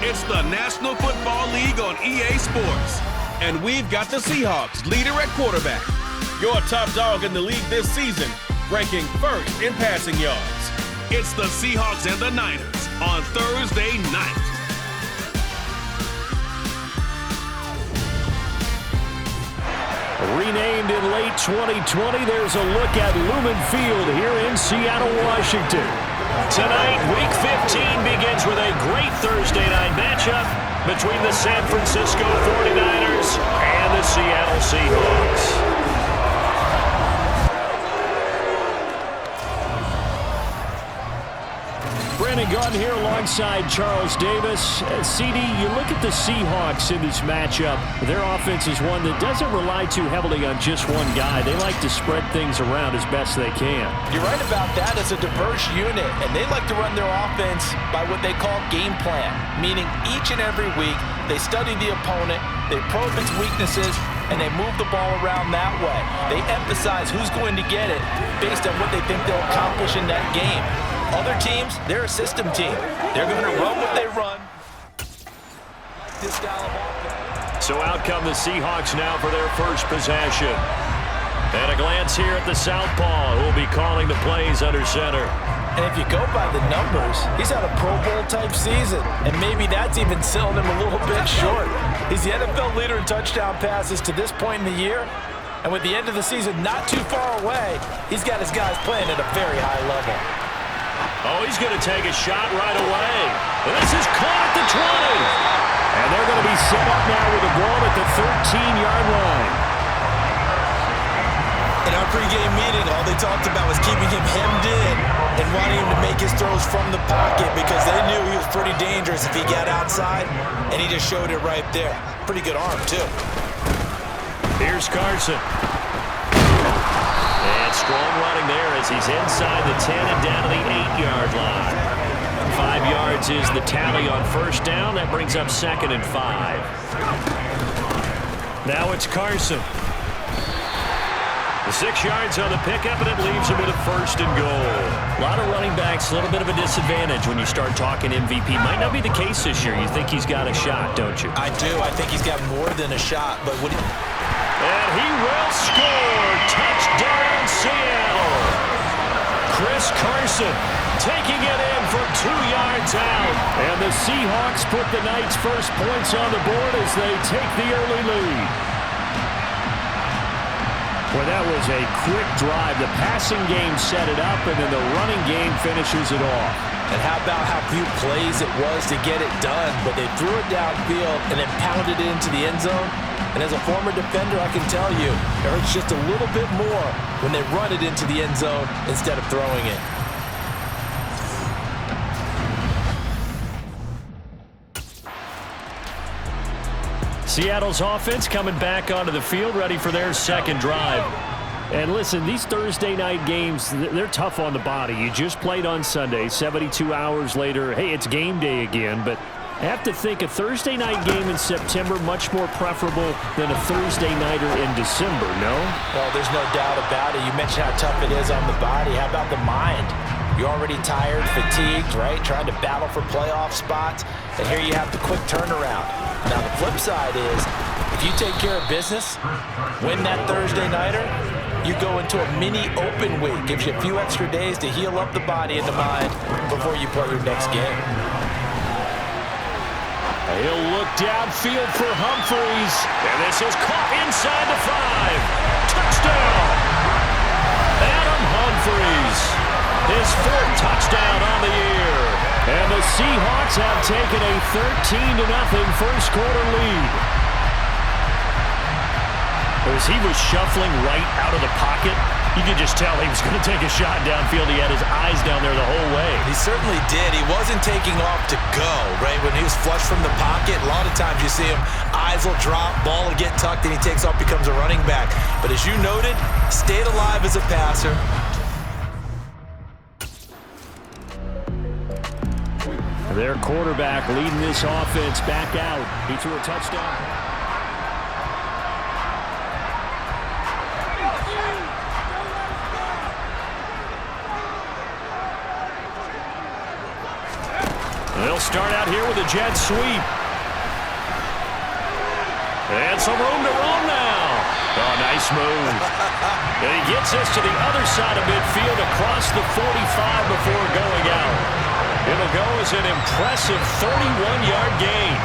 It's the National Football League on EA Sports. And we've got the Seahawks leader at quarterback. Your top dog in the league this season, ranking first in passing yards. It's the Seahawks and the Niners on Thursday night. Renamed in late 2020, there's a look at Lumen Field here in Seattle, Washington. Tonight, Week 15 begins with a great Thursday night matchup between the San Francisco 49ers and the Seattle Seahawks. Brandon Gaudin here alongside Charles Davis. CD, you look at the Seahawks in this matchup. Their offense is one that doesn't rely too heavily on just one guy. They like to spread things around as best they can. You're right about that. It's a diverse unit, and they like to run their offense by what they call game plan, meaning each and every week they study the opponent, they probe its weaknesses, and they move the ball around that way. They emphasize who's going to get it based on what they think they'll accomplish in that game. Other teams, they're a system team. They're going to run what they run. This style of offense. So out come the Seahawks now for their first possession. And a glance here at the southpaw, who will be calling the plays under center. And if you go by the numbers, he's had a Pro Bowl-type season. And maybe that's even selling him a little bit short. He's the NFL leader in touchdown passes to this point in the year. And with the end of the season not too far away, he's got his guys playing at a very high level. Oh, he's going to take a shot right away. This is caught at the 20. And they're going to be set up now with a ball at the 13-yard line. In our pregame meeting, all they talked about was keeping him hemmed in and wanting him to make his throws from the pocket because they knew he was pretty dangerous if he got outside, and he just showed it right there. Pretty good arm, too. Here's Carson. And strong running there as he's inside the 10 and down to the 8-yard line. 5 yards is the tally on first down. That brings up 2nd and 5. Now it's Carson. The 6 yards on the pickup, and it leaves him with a 1st and goal. A lot of running backs, a little bit of a disadvantage when you start talking MVP. Might not be the case this year. You think he's got a shot, don't you? I do. I think he's got more than a shot, but what and he will score. Touchdown, Seattle. Chris Carson taking it in from 2 yards out. And the Seahawks put the Knights' first points on the board as they take the early lead. Well, that was a quick drive. The passing game set it up, and then the running game finishes it off. And how about how few plays it was to get it done, but they threw it downfield and then pounded it into the end zone. And as a former defender, I can tell you, it hurts just a little bit more when they run it into the end zone instead of throwing it. Seattle's offense coming back onto the field, ready for their second drive. And listen, these Thursday night games, they're tough on the body. You just played on Sunday, 72 hours later, hey, it's game day again, but I have to think a Thursday night game in September much more preferable than a Thursday nighter in December, no? Well, there's no doubt about it. You mentioned how tough it is on the body. How about the mind? You're already tired, fatigued, right? Trying to battle for playoff spots. And here you have the quick turnaround. Now, the flip side is, if you take care of business, win that Thursday nighter, you go into a mini open week. Gives you a few extra days to heal up the body and the mind before you play your next game. He'll look downfield for Humphreys. And this is caught inside the 5. Touchdown! Adam Humphreys. His 4th touchdown on the year. And the Seahawks have taken a 13-0 first-quarter lead. As he was shuffling right out of the pocket, you could just tell he was going to take a shot downfield. He had his eyes down there the whole way. He certainly did. He wasn't taking off to go, right? When he was flush from the pocket, a lot of times you see him, eyes will drop, ball will get tucked, and he takes off, becomes a running back. But as you noted, stayed alive as a passer. Their quarterback leading this offense back out. He threw a touchdown. They'll start out here with a jet sweep. And some room to roam now. Oh, nice move. And he gets this to the other side of midfield across the 45 before going out. It'll go as an impressive 31-yard gain.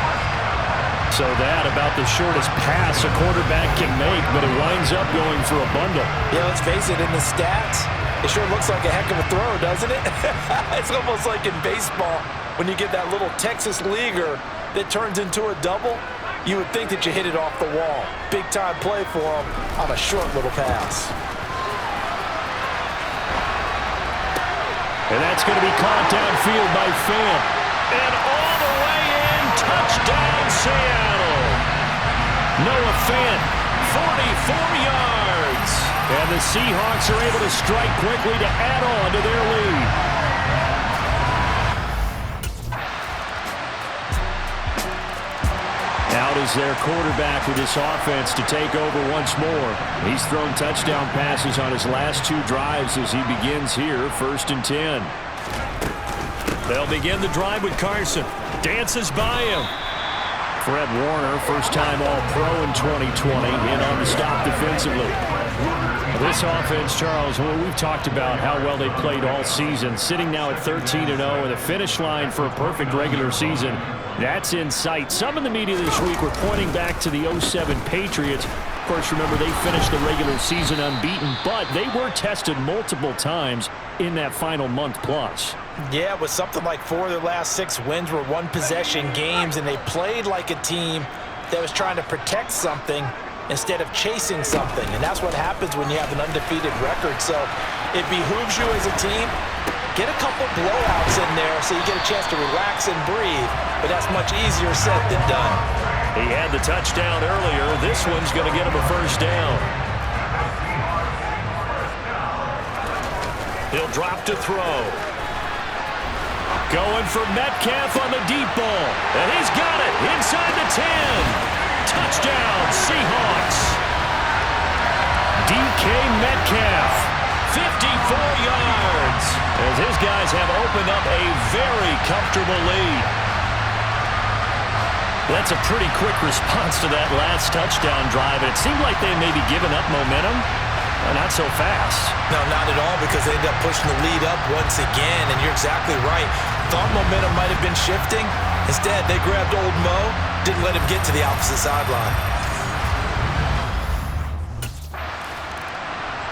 So that about the shortest pass a quarterback can make, but it winds up going for a bundle. Yeah, let's face it, in the stats, it sure looks like a heck of a throw, doesn't it? It's almost like in baseball when you get that little Texas leaguer that turns into a double. You would think that you hit it off the wall. Big-time play for him on a short little pass. And that's going to be caught downfield by Fant. And all the way in, touchdown Seattle. Noah Fant, 44 yards. And the Seahawks are able to strike quickly to add on to their lead. Out is their quarterback with this offense to take over once more. He's thrown touchdown passes on his last 2 drives as he begins here, 1st and 10. They'll begin the drive with Carson. Dances by him. Fred Warner, first-time All-Pro in 2020, in on the stop defensively. This offense, Charles, well, we've talked about how well they played all season, sitting now at 13-0 and the finish line for a perfect regular season. That's in sight. Some in the media this week were pointing back to the 07 Patriots. Of course, remember, they finished the regular season unbeaten, but they were tested multiple times in that final month plus. Yeah, with something like 4 of their last 6 wins were one-possession games, and they played like a team that was trying to protect something instead of chasing something. And that's what happens when you have an undefeated record. So it behooves you as a team, get a couple blowouts in there so you get a chance to relax and breathe. But that's much easier said than done. He had the touchdown earlier. This one's going to get him a first down. He'll drop to throw. Going for Metcalf on the deep ball. And he's got it inside the 10. Touchdown, Seahawks. DK Metcalf, 54 yards. As his guys have opened up a very comfortable lead. That's a pretty quick response to that last touchdown drive. It seemed like they may be giving up momentum. Not so fast. No, not at all, because they ended up pushing the lead up once again, and you're exactly right. Thought momentum might have been shifting. Instead, they grabbed old Mo, didn't let him get to the opposite sideline.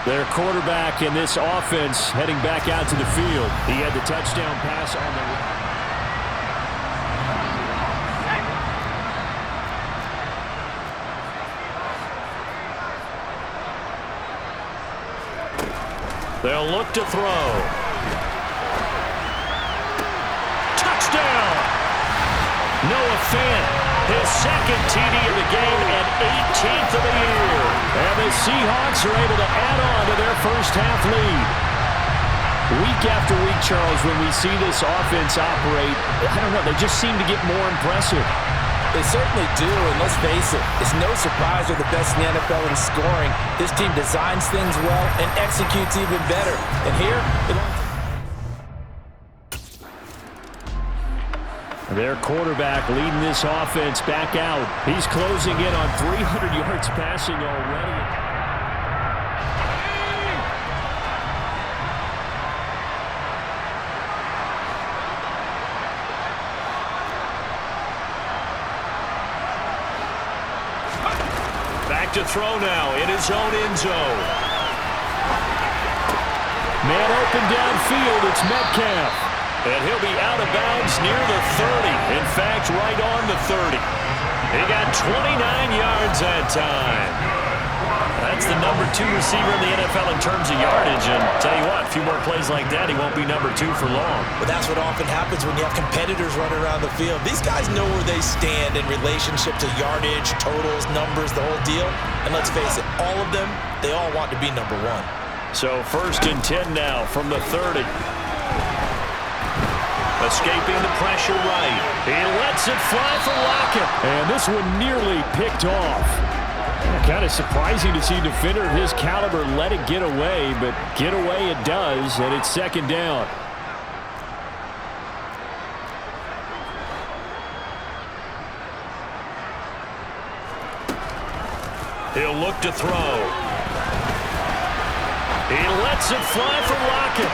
Their quarterback in this offense heading back out to the field. He had the touchdown pass on the right. They'll look to throw. Touchdown! Noah Fant, his second TD of the game and 18th of the year. And the Seahawks are able to add on to their first half lead. Week after week, Charles, when we see this offense operate, I don't know, they just seem to get more impressive. They certainly do, and let's face it, it's no surprise they're the best in the NFL in scoring. This team designs things well and executes even better. And here, their quarterback leading this offense back out. He's closing in on 300 yards passing already. To throw now in his own end zone. Man open downfield, it's Metcalf. And he'll be out of bounds near the 30. In fact, right on the 30. He got 29 yards that time. That's the number 2 receiver in the NFL in terms of yardage. And tell you what, a few more plays like that, he won't be number 2 for long. But that's what often happens when you have competitors running around the field. These guys know where they stand in relationship to yardage, totals, numbers, the whole deal. And let's face it, all of them, they all want to be number 1. So 1st and 10 now from the 30. Escaping the pressure right. He lets it fly for Lockett. And this one nearly picked off. Kind of surprising to see a defender of his caliber let it get away, but get away it does, and it's 2nd down. He'll look to throw. He lets it fly from Lockett.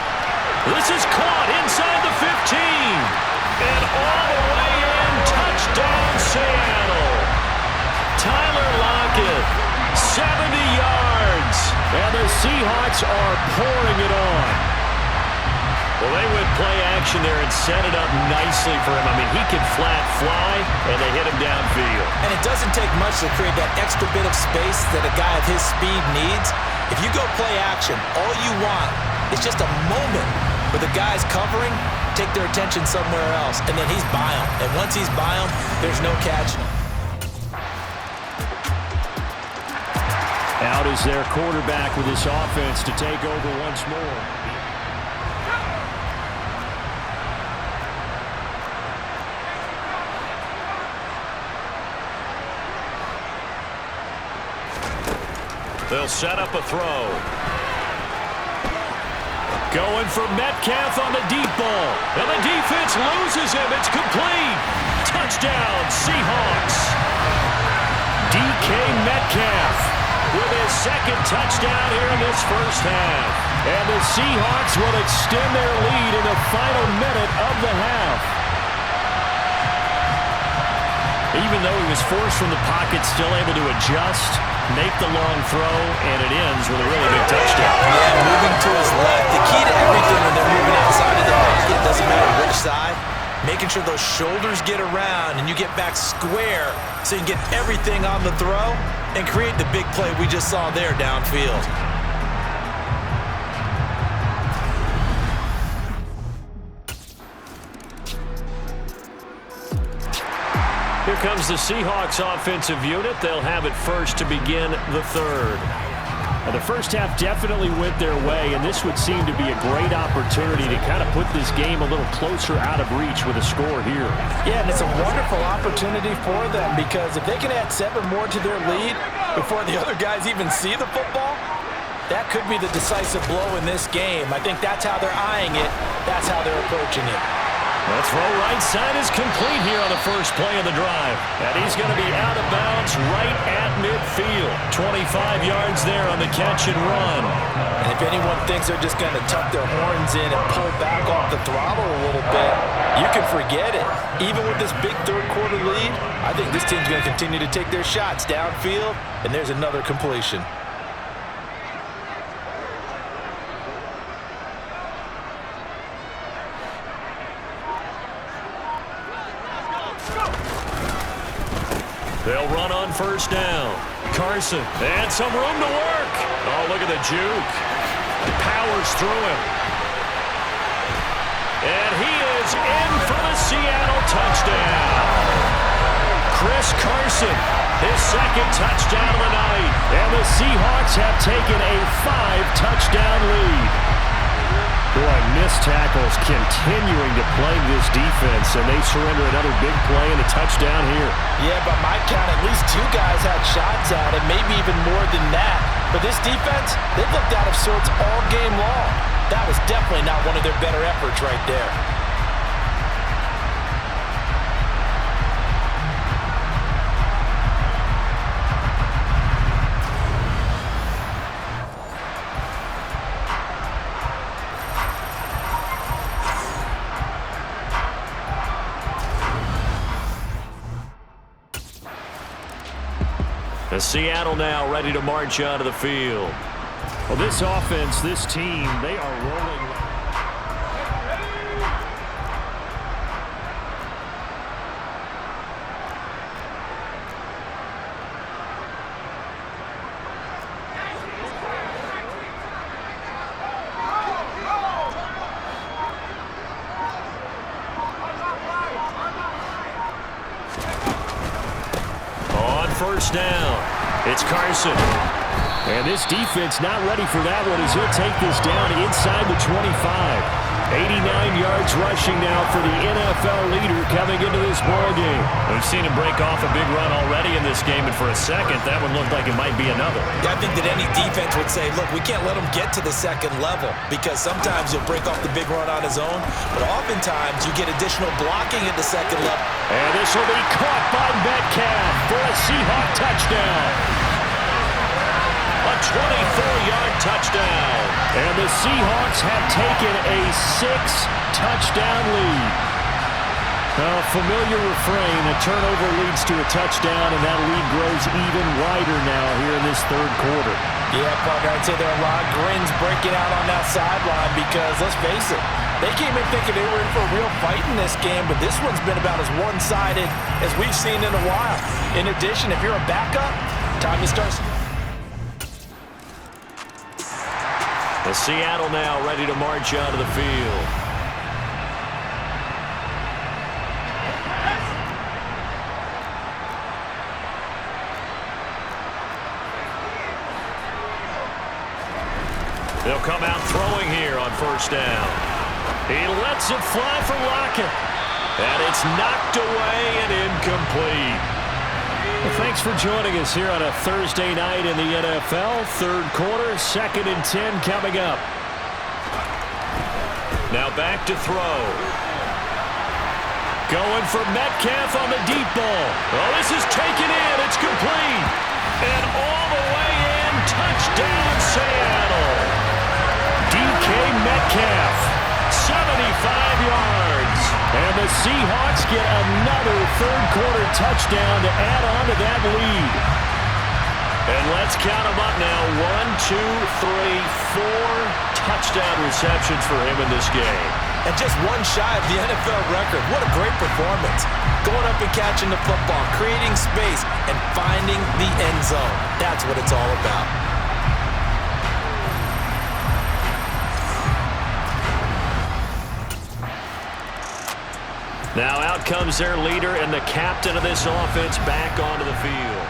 This is caught inside the 15. And all the way in, touchdown Seattle. Tyler Lockett, 70 yards. And the Seahawks are pouring it on. Well, they went play action there and set it up nicely for him. I mean, he can flat fly, and they hit him downfield. And it doesn't take much to create that extra bit of space that a guy of his speed needs. If you go play action, all you want is just a moment where the guy's covering, take their attention somewhere else, and then he's by him. And once he's by him, there's no catching him. Out is their quarterback with this offense to take over once more. They'll set up a throw. Going for Metcalf on the deep ball. And the defense loses him. It's complete. Touchdown, Seahawks. DK Metcalf with his second touchdown here in this first half. And the Seahawks will extend their lead in the final minute of the half. Even though he was forced from the pocket, still able to adjust, make the long throw, and it ends with a really big touchdown. Yeah, moving to his left. The key to everything when they're moving outside of the pocket, it doesn't matter which side, making sure those shoulders get around and you get back square so you can get everything on the throw and create the big play we just saw there downfield. Here comes the Seahawks offensive unit. They'll have it first to begin the third. Now, the first half definitely went their way, and this would seem to be a great opportunity to kind of put this game a little closer out of reach with a score here. Yeah, and it's a wonderful opportunity for them because if they can add 7 more to their lead before the other guys even see the football, that could be the decisive blow in this game. I think that's how they're eyeing it. That's how they're approaching it. The throw right side is complete here on the first play of the drive. And he's going to be out of bounds right at midfield. 25 yards there on the catch and run. And if anyone thinks they're just going to tuck their horns in and pull back off the throttle a little bit, you can forget it. Even with this big third quarter lead, I think this team's going to continue to take their shots downfield, and there's another completion. They'll run on first down. Carson, and some room to work. Oh, look at the juke. Powers through him. And he is in for the Seattle touchdown. Chris Carson, his second touchdown of the night. And the Seahawks have taken a 5-touchdown lead. Boy, missed tackles continuing to plague this defense, and they surrender another big play and a touchdown here. Yeah, by my count, at least 2 guys had shots at it, maybe even more than that. But this defense, they've looked out of sorts all game long. That was definitely not one of their better efforts right there. Seattle now ready to march onto the field. Well, this offense, this team, they are rolling. On first down. It's Carson. And this defense not ready for that one as he'll take this down inside the 25. 89 yards rushing now for the NFL leader coming into this ballgame. We've seen him break off a big run already in this game, and for a second, that one looked like it might be another. Yeah, I think that any defense would say, look, we can't let him get to the second level because sometimes he'll break off the big run on his own, but oftentimes you get additional blocking at the second level. And this will be caught by Metcalf for a Seahawk touchdown. 24-yard touchdown. And the Seahawks have taken a 6-touchdown lead. A familiar refrain, a turnover leads to a touchdown, and that lead grows even wider now here in this third quarter. Yeah, partner, I'd say there are a lot of grins breaking out on that sideline because, let's face it, they came in thinking they were in for a real fight in this game, but this one's been about as one-sided as we've seen in a while. In addition, if you're a backup, time to start. The Seattle now ready to march onto the field. They'll come out throwing here on first down. He lets it fly for Lockett. And it's knocked away and incomplete. Well, thanks for joining us here on a Thursday night in the NFL. Third quarter, 2nd and 10 coming up. Now back to throw. Going for Metcalf on the deep ball. Oh, this is taken in. It's complete. And all the way in. Touchdown, Seattle. DK Metcalf, 75 yards. And the Seahawks get another third-quarter touchdown to add on to that lead. And let's count them up now. 1, 2, 3, 4 touchdown receptions for him in this game. And just one shy of the NFL record. What a great performance. Going up and catching the football, creating space, and finding the end zone. That's what it's all about. Now out comes their leader and the captain of this offense back onto the field.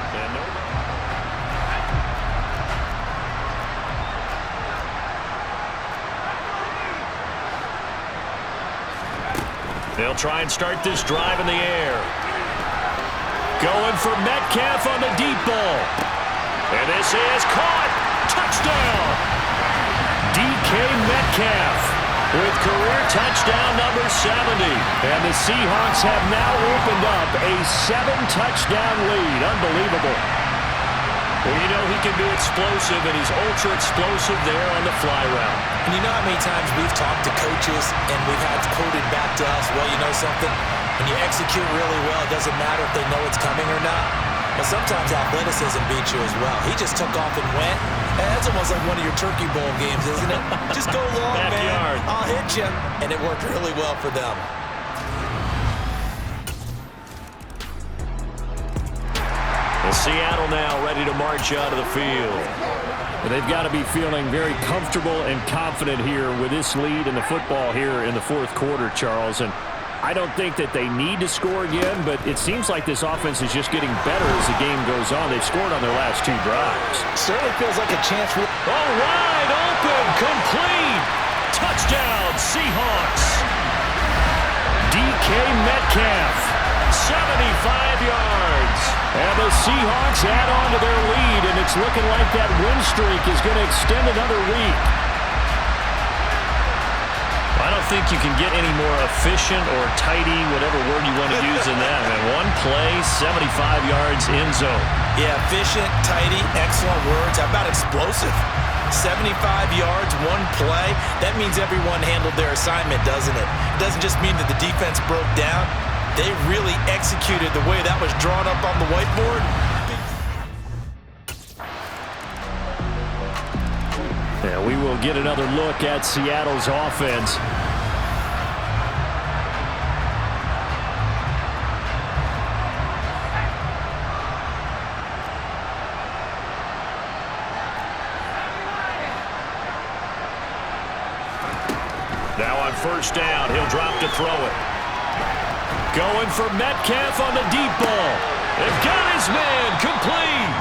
They'll try and start this drive in the air. Going for Metcalf on the deep ball. And this is caught. Touchdown. DK Metcalf with career touchdown number 70. And the Seahawks have now opened up a 7-touchdown lead. Unbelievable. Well, you know he can be explosive, and he's ultra-explosive there on the fly route. And you know how many times we've talked to coaches and we've had quoted back to us, well, you know something? When you execute really well, it doesn't matter if they know it's coming or not. But sometimes athleticism beats you as well. He just took off and went. And that's almost like one of your Turkey Bowl games, isn't it? Just go long, man. I'll hit you. And it worked really well for them. And Seattle now ready to march out of the field. And they've got to be feeling very comfortable and confident here with this lead in the football here in the fourth quarter, Charles. And I don't think that they need to score again, but it seems like this offense is just getting better as the game goes on. They've scored on their last 2 drives. Certainly feels like a chance for... Oh, wide open, complete. Touchdown, Seahawks. DK Metcalf, 75 yards. And the Seahawks add on to their lead, and it's looking like that win streak is going to extend another week. I don't think you can get any more efficient or tidy, whatever word you want to use in that. Man, one play, 75 yards, end zone. Yeah, efficient, tidy, excellent words. How about explosive? 75 yards, one play. That means everyone handled their assignment, doesn't it? It doesn't just mean that the defense broke down. They really executed the way that was drawn up on the whiteboard. Yeah, we will get another look at Seattle's offense. Now on first down, he'll drop to throw it. Going for Metcalf on the deep ball. They've got his man complete.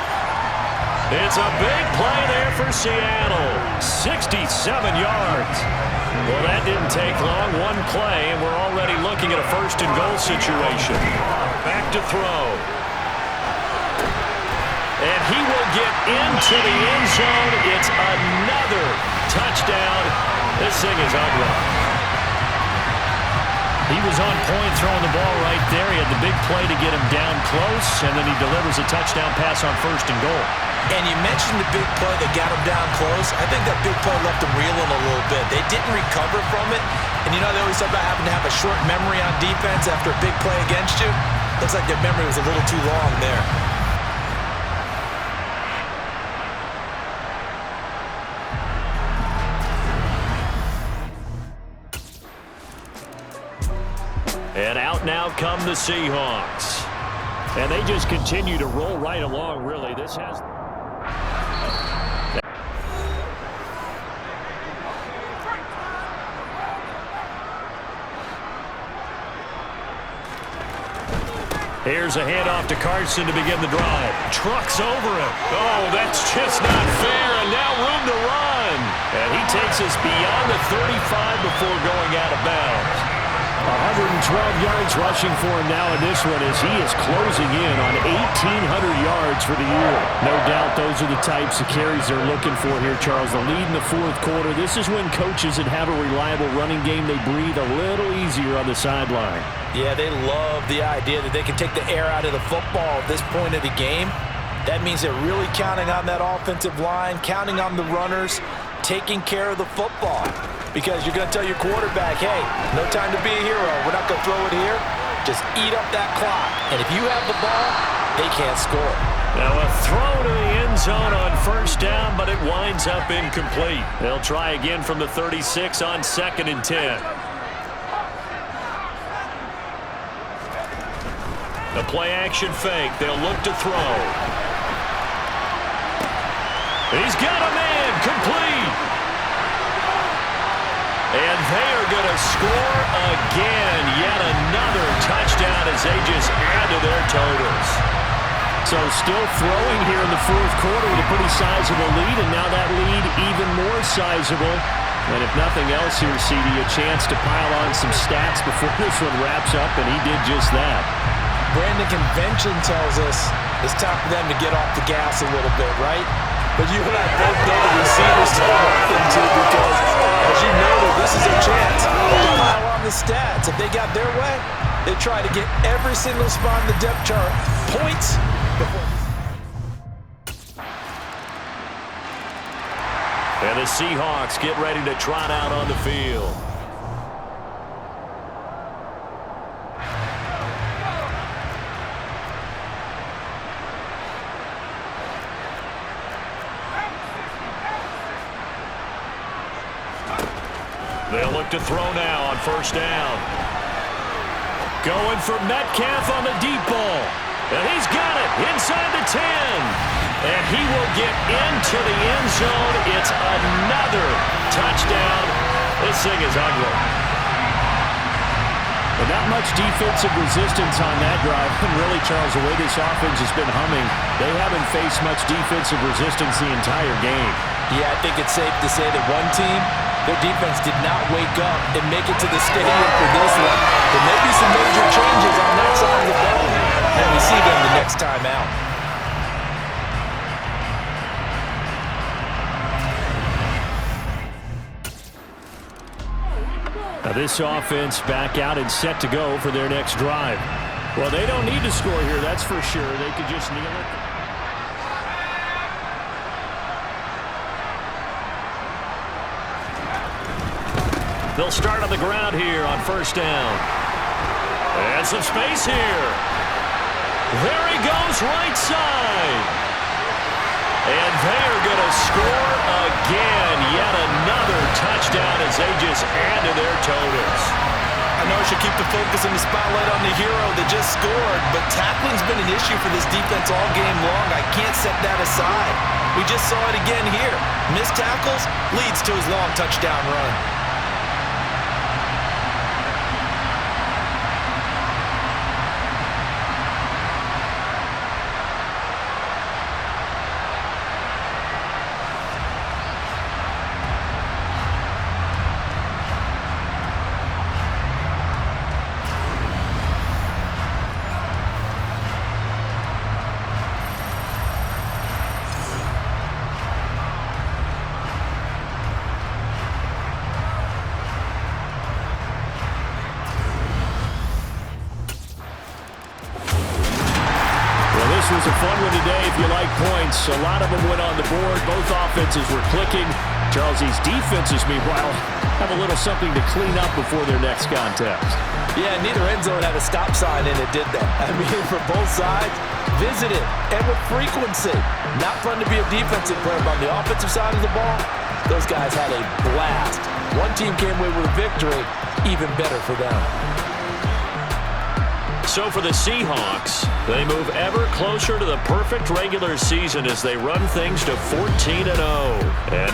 It's a big play there for Seattle. 67 yards. Well, that didn't take long. One play, and we're already looking at a first-and-goal situation. Back to throw. And he will get into the end zone. It's another touchdown. This thing is ugly. He was on point throwing the ball right there. He had the big play to get him down close, and then he delivers a touchdown pass on 1st and goal. And you mentioned the big play that got him down close. I think that big play left him reeling a little bit. They didn't recover from it. And you know, they always talk about having to have a short memory on defense after a big play against you. Looks like their memory was a little too long there. And out now come the Seahawks. And they just continue to roll right along, really. This has... Here's a handoff to Carson to begin the drive. Trucks over him. Oh, that's just not fair, and now room to run. And he takes us beyond the 35 before going out of bounds. 112 yards rushing for him now in this one as he is closing in on 1,800 yards for the year. No doubt those are the types of carries they're looking for here, Charles. The lead in the 4th quarter. This is when coaches that have a reliable running game, they breathe a little easier on the sideline. Yeah, they love the idea that they can take the air out of the football at this point of the game. That means they're really counting on that offensive line, counting on the runners, taking care of the football. Because you're going to tell your quarterback, hey, no time to be a hero. We're not going to throw it here. Just eat up that clock. And if you have the ball, they can't score. Now a throw to the end zone on 1st down, but it winds up incomplete. They'll try again from the 36 on 2nd and 10. The play-action fake. They'll look to throw. He's got a man. Complete. And they are going to score again. Yet another touchdown as they just add to their totals. So still throwing here in the 4th quarter with a pretty sizable lead, and now that lead even more sizable. And if nothing else here, CD, a chance to pile on some stats before this one wraps up, and he did just that. Brandon, convention tells us it's time for them to get off the gas a little bit, right? But you and I both know the receivers to them too, because as you noted, this is a chance to pile on the stats. If they got their way, they try to get every single spot in the depth chart points before. And the Seahawks get ready to trot out on the field. They'll look to throw now on 1st down. Going for Metcalf on the deep ball. And he's got it inside the 10. And he will get into the end zone. It's another touchdown. This thing is ugly. But not much defensive resistance on that drive. And really, Charles, the way this offense has been humming, they haven't faced much defensive resistance the entire game. Yeah, I think it's safe to say that one team, their defense did not wake up and make it to the stadium for this one. There may be some major changes on that side of the ball, and we see them the next time out. Now this offense back out and set to go for their next drive. Well, they don't need to score here, that's for sure. They could just kneel it. They'll start on the ground here on 1st down. And some space here. There he goes, right side. And they are going to score again. Yet another touchdown as they just add to their totals. I know I should keep the focus and the spotlight on the hero that just scored, but tackling's been an issue for this defense all game long. I can't set that aside. We just saw it again here. Missed tackles leads to his long touchdown run. was a fun one today if you like points. A lot of them went on the board. Both offenses were clicking. Charles's defenses, meanwhile, have a little something to clean up before their next contest. Yeah, neither end zone had a stop sign, and it did that. I mean, for both sides, visited and with frequency. Not fun to be a defensive player, but on the offensive side of the ball, those guys had a blast. One team came away with a victory, even better for them. So for the Seahawks, they move ever closer to the perfect regular season as they run things to 14-0. And